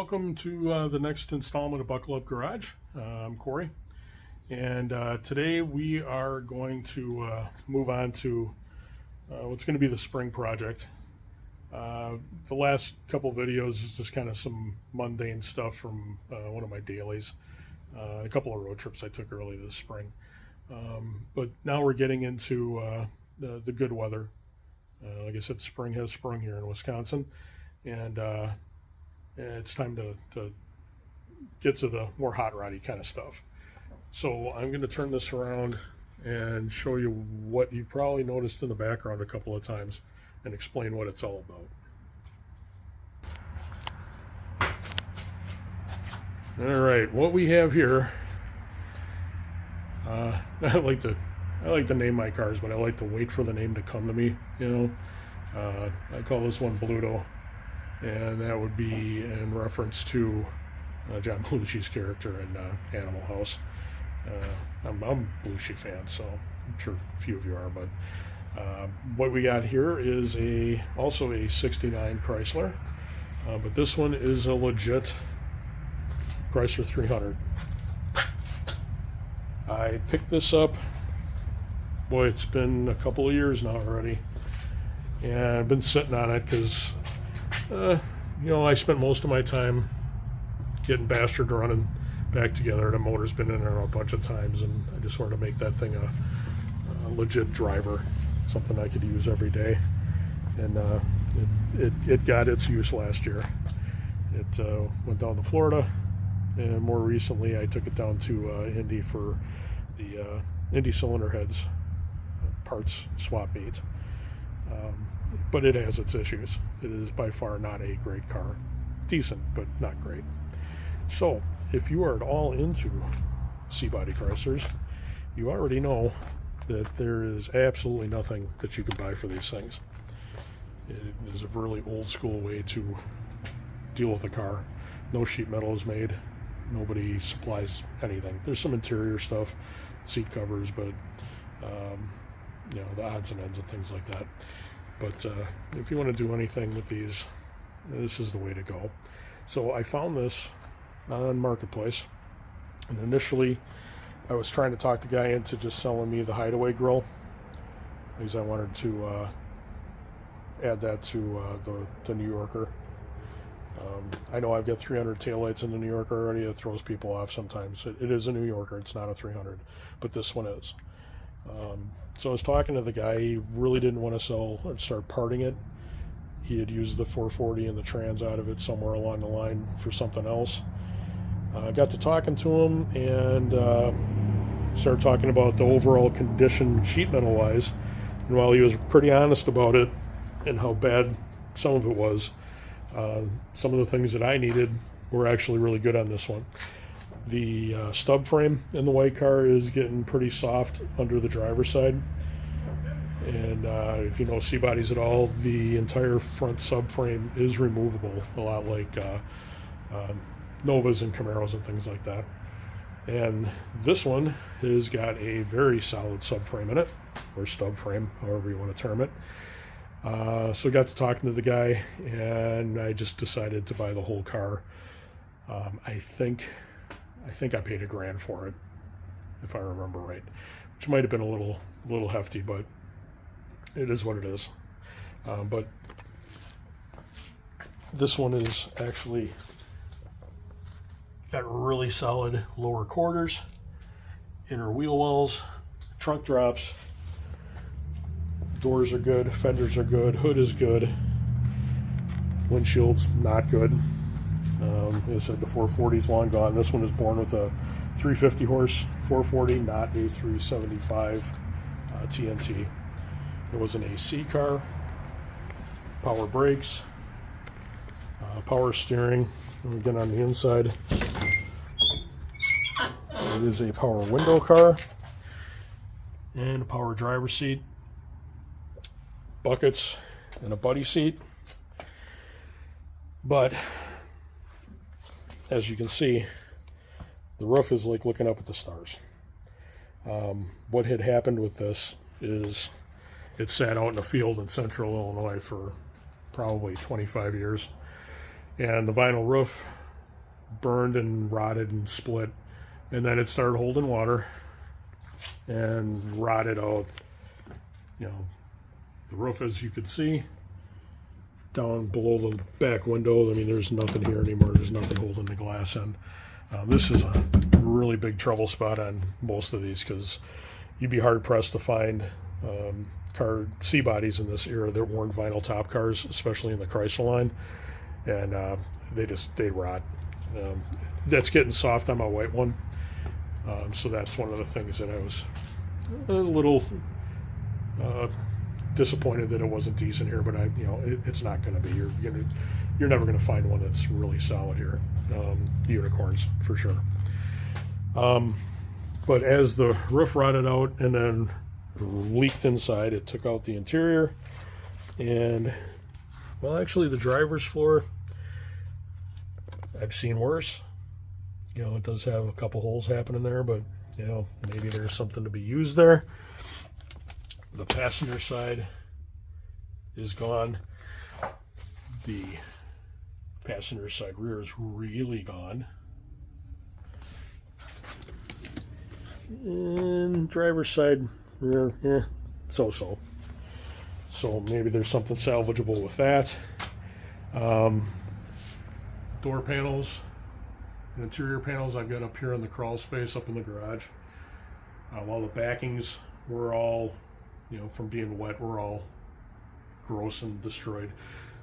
welcome to the next installment of Buckle Up Garage. I'm Corey, and today we are going to move on to what's going to be the spring project. The last couple videos is just kind of some mundane stuff from one of my dailies, a couple of road trips I took early this spring. But now we're getting into the good weather. Like I said, spring has sprung here in Wisconsin, and it's time to get to the more hot roddy kind of stuff. So I'm going to turn this around and show you what you probably noticed in the background a couple of times and explain what it's all about. All right, what we have here, I like to name my cars, but I like to wait for the name to come to me, you know. I call this one Pluto, and that would be in reference to John Belushi's character in Animal House. I'm a Belushi fan, so I'm sure a few of you are, but what we got here is also a 69 Chrysler, but this one is a legit Chrysler 300. I picked this up, boy, it's been a couple of years now already, and I've been sitting on it because you know, I spent most of my time getting bastard running back together. The motor's been in there a bunch of times, and I just wanted to make that thing a legit driver, something I could use every day. And it got its use last year. It went down to Florida, and more recently I took it down to Indy for the Indy cylinder heads parts swap meet. But it has its issues. It is by far not a great car. Decent, but not great. So, if you are at all into C-body Chryslers, you already know that there is absolutely nothing that you can buy for these things. It is a really old school way to deal with a car. No sheet metal is made. Nobody supplies anything. There's some interior stuff, seat covers, but you know, the odds and ends and things like that. But if you want to do anything with these, this is the way to go. So I found this on Marketplace, and initially I was trying to talk the guy into just selling me the Hideaway grill, because I wanted to add that to the New Yorker. I know I've got 300 taillights in the New Yorker already. It throws people off sometimes. It is a New Yorker, it's not a 300, but this one is. So I was talking to the guy. He really didn't want to sell or start parting it. He had used the 440 and the trans out of it somewhere along the line for something else. I got to talking to him and started talking about the overall condition sheet metal wise. And while he was pretty honest about it and how bad some of it was, some of the things that I needed were actually really good on this one. The stub frame in the white car is getting pretty soft under the driver's side. And if you know C-bodies at all, the entire front subframe is removable, a lot like Novas and Camaros and things like that. And this one has got a very solid subframe in it, or stub frame, however you want to term it. So I got to talking to the guy, and I just decided to buy the whole car. I think I paid $1,000 for it, if I remember right, which might have been a little hefty, but it is what it is. But this one is actually got really solid lower quarters, inner wheel wells, trunk drops, doors are good, fenders are good, hood is good, windshield's not good. As I said, the 440 is long gone. This one is born with a 350 horse 440, not a 375 TNT. It was an AC car, power brakes, power steering. And again, on the inside, it is a power window car and a power driver seat, buckets, and a buddy seat. But as you can see, the roof is like looking up at the stars. What had happened with this is it sat out in a field in central Illinois for probably 25 years. And the vinyl roof burned and rotted and split, and then it started holding water and rotted out. You know, the roof, as you could see, down below the back window, I mean, there's nothing here anymore. There's nothing holding the glass in. This is a really big trouble spot on most of these, because you'd be hard-pressed to find car C bodies in this era that weren't vinyl top cars, especially in the Chrysler line, and they rot. That's getting soft on my white one, so that's one of the things that I was a little disappointed that it wasn't decent here. But it's not going to be. You're never going to find one that's really solid here. Unicorns for sure. But as the roof rotted out and then leaked inside, it took out the interior, and well, actually the driver's floor, I've seen worse. It does have a couple holes happening there, but maybe there's something to be used there. The passenger side is gone. The passenger side rear is really gone. And driver's side rear, so-so. So maybe there's something salvageable with that. Door panels and interior panels I've got up here in the crawl space up in the garage. While the backings were all, from being wet, were all gross and destroyed.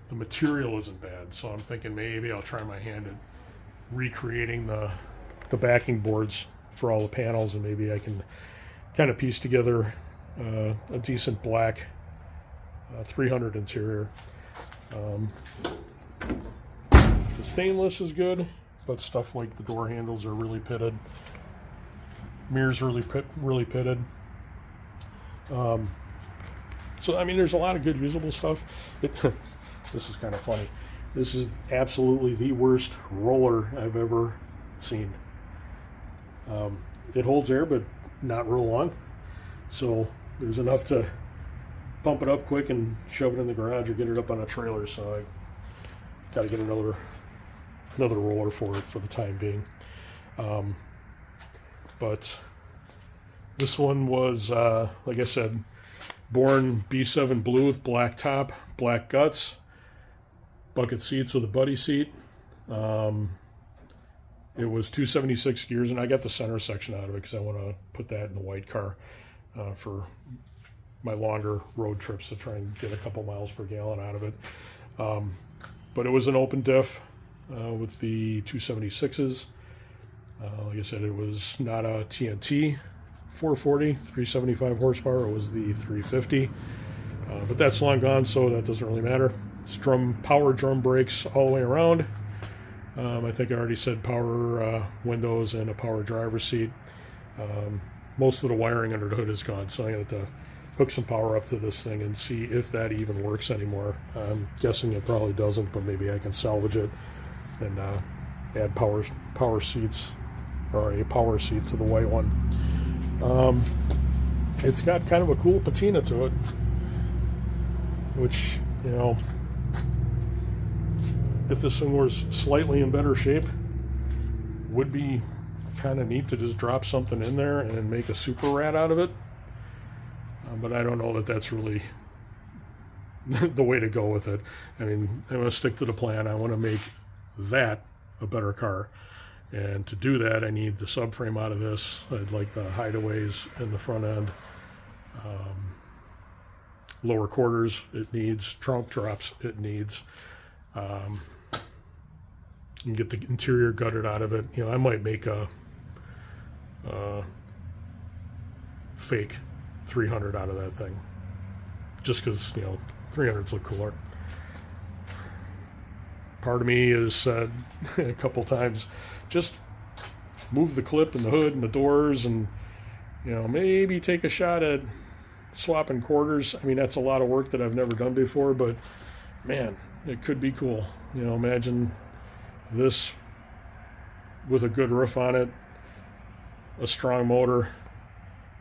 The material isn't bad, so I'm thinking maybe I'll try my hand at recreating the backing boards for all the panels, and maybe I can kind of piece together a decent black 300 interior. The stainless is good, but stuff like the door handles are really pitted. Mirrors really pitted. So I mean, there's a lot of good usable stuff. This is kind of funny. This is absolutely the worst roller I've ever seen. It holds air, but not real long. So there's enough to pump it up quick and shove it in the garage or get it up on a trailer. So I got to get another roller for it for the time being. But this one was, like I said, born B7 blue with black top, black guts, bucket seats with a buddy seat. It was 276 gears, and I got the center section out of it because I want to put that in the white car for my longer road trips to try and get a couple miles per gallon out of it. But it was an open diff with the 276s. Like I said, it was not a TNT 440, 375 horsepower. It was the 350. But that's long gone, so that doesn't really matter. It's power drum brakes all the way around. I think I already said power windows and a power driver's seat. Most of the wiring under the hood is gone, so I'm going to have to hook some power up to this thing and see if that even works anymore. I'm guessing it probably doesn't, but maybe I can salvage it and add power seats, or a power seat to the white one. It's got kind of a cool patina to it, which, if this thing was slightly in better shape, would be kind of neat to just drop something in there and make a super rat out of it. But I don't know that that's really the way to go with it. I mean, I'm going to stick to the plan. I want to make that a better car. And to do that, I need the subframe out of this. I'd like the hideaways in the front end. Lower quarters, it needs. Trunk drops, it needs. And get the interior gutted out of it. I might make a fake 300 out of that thing, just because 300s look cooler. Part of me has said a couple times, just move the clip and the hood and the doors, and maybe take a shot at swapping quarters. I mean, that's a lot of work that I've never done before, but man, it could be cool. Imagine this with a good roof on it, a strong motor,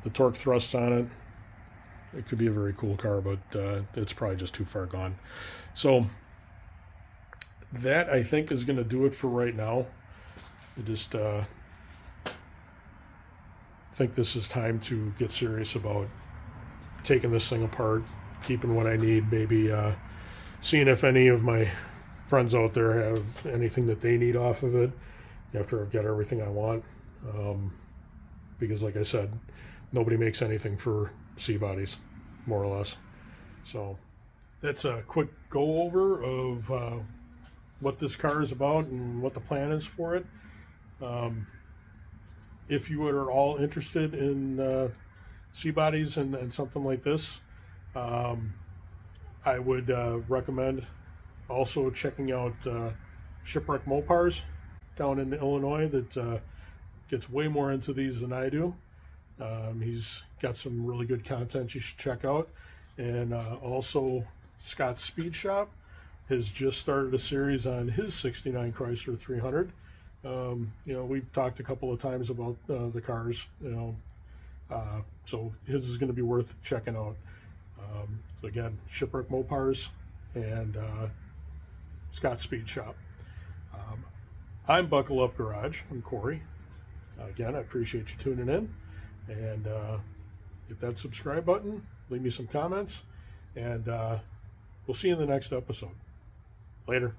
the torque thrust on it. It could be a very cool car, but it's probably just too far gone. So that, I think, is going to do it for right now. I just think this is time to get serious about taking this thing apart, keeping what I need, maybe seeing if any of my friends out there have anything that they need off of it after I've got everything I want. Because like I said, nobody makes anything for C bodies, more or less. So that's a quick go over of what this car is about and what the plan is for it. If you are all interested in C bodies and something like this, I would recommend also checking out Shipwreck Mopars down in Illinois that gets way more into these than I do. He's got some really good content you should check out. And also Scott's Speed Shop has just started a series on his 69 Chrysler 300. You know, we've talked a couple of times about the cars, you know, so his is going to be worth checking out. So again, Shipwreck Mopars and Scott's Speed Shop. I'm Buckle Up Garage. I'm Corey. Again, I appreciate you tuning in, and hit that subscribe button, leave me some comments, and we'll see you in the next episode. Later.